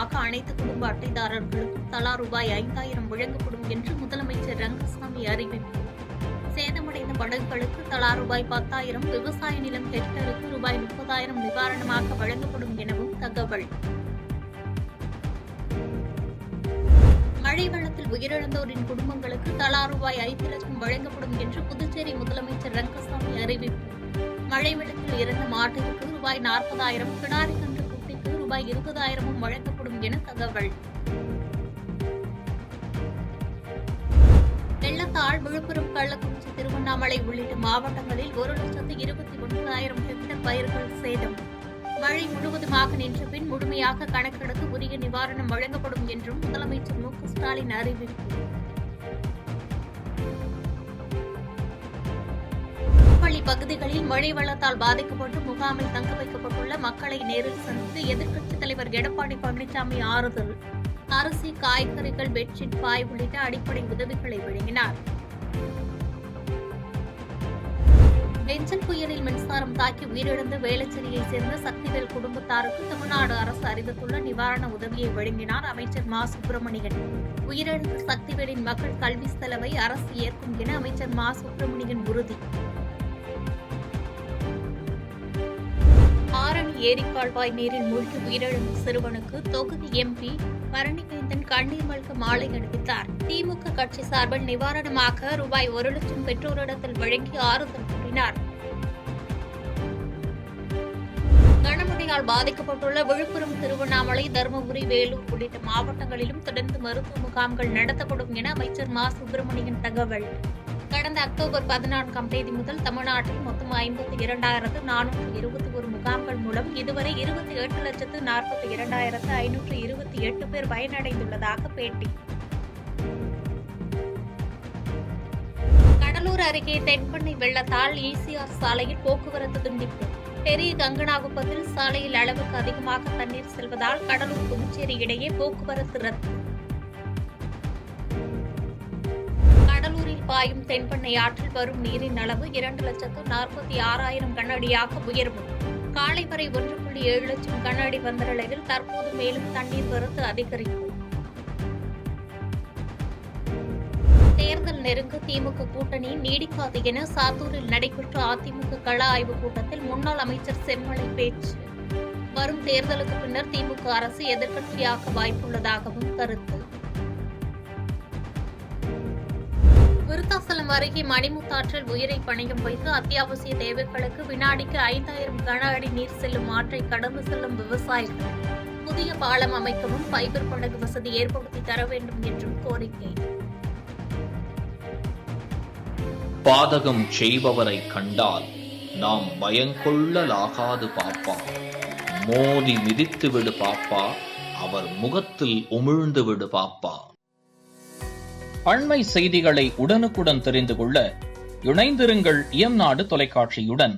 நிவாரணமாக அனைத்து குடும்ப அட்டைதாரர்களுக்கும் தலா ரூபாய் 5,000 வழங்கப்படும் என்று முதலமைச்சர் ரங்கசாமி அறிவிப்பு. சேதமடைந்த படகுகளுக்கு தலா ரூபாய் 10,000, விவசாய நிலம் ஹெக்டருக்கு ரூபாய் 30,000 நிவாரணமாக வழங்கப்படும் எனவும் தகவல். மழை வெள்ளத்தில் உயிரிழந்தோரின் குடும்பங்களுக்கு தலா ரூபாய் 5 லட்சம் வழங்கப்படும் என்று புதுச்சேரி முதலமைச்சர் ரங்கசாமி அறிவிப்பு. மழை வெள்ளத்தில் இறந்த மாட்டிற்கு ரூபாய் 40,000, கிடாரி கன்று குட்டிக்கு ரூபாய் 20,000 வழங்கப்படும் என தகவல். வெள்ளத்தால் விழுப்புரம், கள்ளக்குறிச்சி, திருவண்ணாமலை உள்ளிட்ட மாவட்டங்களில் 1,29,000 ஹெக்டேர் பயிர்கள் சேதம். மழை முழுவதுமாக நின்ற பின் முழுமையாக கணக்கெடுத்து உரிய நிவாரணம் வழங்கப்படும் என்றும் முதலமைச்சர் மு.க. ஸ்டாலின் அறிவிப்பு. பள்ளி பகுதிகளில் மழை வெள்ளத்தால் பாதிக்கப்பட்டு முகாமில் தங்க வைக்கப்பட்டுள்ள மக்களை நேரில் சந்தித்து எதிர்க்கட்சித் தலைவர் எடப்பாடி பழனிசாமி ஆறுதல். அரிசி, காய்கறிகள், பெட்ஷீட், பாய் உள்ளிட்ட அடிப்படை உதவிகளை வழங்கினார். பெஞ்சல் புயலில் மின்சாரம் தாக்கி உயிரிழந்த வேளச்சேரியைச் சேர்ந்த சக்திவேல் குடும்பத்தாருக்கு தமிழ்நாடு அரசு அறிவித்துள்ள நிவாரண உதவியை வழங்கினார் அமைச்சர் மா. சுப்பிரமணியன். உயிரிழந்த சக்திவேலின் மகள் கல்வி செலவை அரசு ஏற்கும் என அமைச்சர் மா. சுப்பிரமணியன் உறுதி. ஆரணி ஏரிக்கால்வாய் நீரில் மூழ்கி உயிரிழந்த சிறுவனுக்கு தொகுதி எம்பி பரணிவேந்தன் கண்ணீர் மல்க மாலை அணிவித்தார். திமுக கட்சி சார்பில் நிவாரணமாக ரூபாய் 1 லட்சம் பெற்றோரிடத்தில் வழங்கி ஆறுதல் கூறினார். கனமழையால் பாதிக்கப்பட்டுள்ள விழுப்புரம், திருவண்ணாமலை, தருமபுரி, வேலூர் உள்ளிட்ட மாவட்டங்களிலும் தொடர்ந்து மருத்துவ முகாம்கள் நடத்தப்படும் என அமைச்சர் மா. சுப்பிரமணியன் தகவல். கடந்த அக்டோபர் 14ஆம் தேதி முதல் தமிழ்நாட்டில் மொத்தம் 52,421 முகாம்கள் மூலம் இதுவரை 28,42,528 பேர் பயனடைந்துள்ளதாக பேட்டி. கடலூர் அருகே தென்பண்ணை வெள்ளத்தால் ஈசிஆர் சாலையில் போக்குவரத்து துண்டிப்பு. பெரிய கங்கனாகுப்பத்தில் சாலையில் அளவுக்கு அதிகமாக தண்ணீர் செல்வதால் கடலூர், புதுச்சேரி இடையே போக்குவரத்து ரத்து. கடலூரில் பாயும் தென்பண்ணை ஆற்றில் வரும் நீரின் அளவு 2,46,000 கனஅடியாக உயர்வு. காலை வரை 1,7 லட்சம் கனஅடி வந்த நிலையில் தற்போது மேலும் தண்ணீர் வரத்து அதிகரிப்பு. தேர்தல் நெருங்க திமுக கூட்டணி நீடிக்காது என சாத்தூரில் நடைபெற்ற அதிமுக கள ஆய்வுக் கூட்டத்தில் முன்னாள் அமைச்சர் செம்மலை பேச்சு. வரும் தேர்தலுக்கு பின்னர் திமுக அரசு எதிர்க்கட்சியாக வாய்ப்புள்ளதாகவும் கருத்து. விருத்தாசலம் அருகே மணிமுத்தாற்றில் உயிரை பணயம் வைத்து அத்தியாவசிய தேவைகளுக்கு வினாடிக்கு 5,000 கன அடி நீர் செல்லும் ஆற்றை கடந்து செல்லும் விவசாயிகள் புதிய பாலம் அமைக்கவும் ஃபைபர் படகு வசதி ஏற்படுத்தி தர வேண்டும் என்றும் கோரிக்கை. பாதகம் செய்பவரை கண்டால் நாம் பயங்கொள்ளலாகாது பாப்பா, மோதி மிதித்து விடு பாப்பா, அவர் முகத்தில் உமிழ்ந்து விடு பாப்பா. அண்மை செய்திகளை உடனுக்குடன் தெரிந்து கொள்ள இணைந்திருங்கள் இயம்நாடு தொலைக்காட்சியுடன்.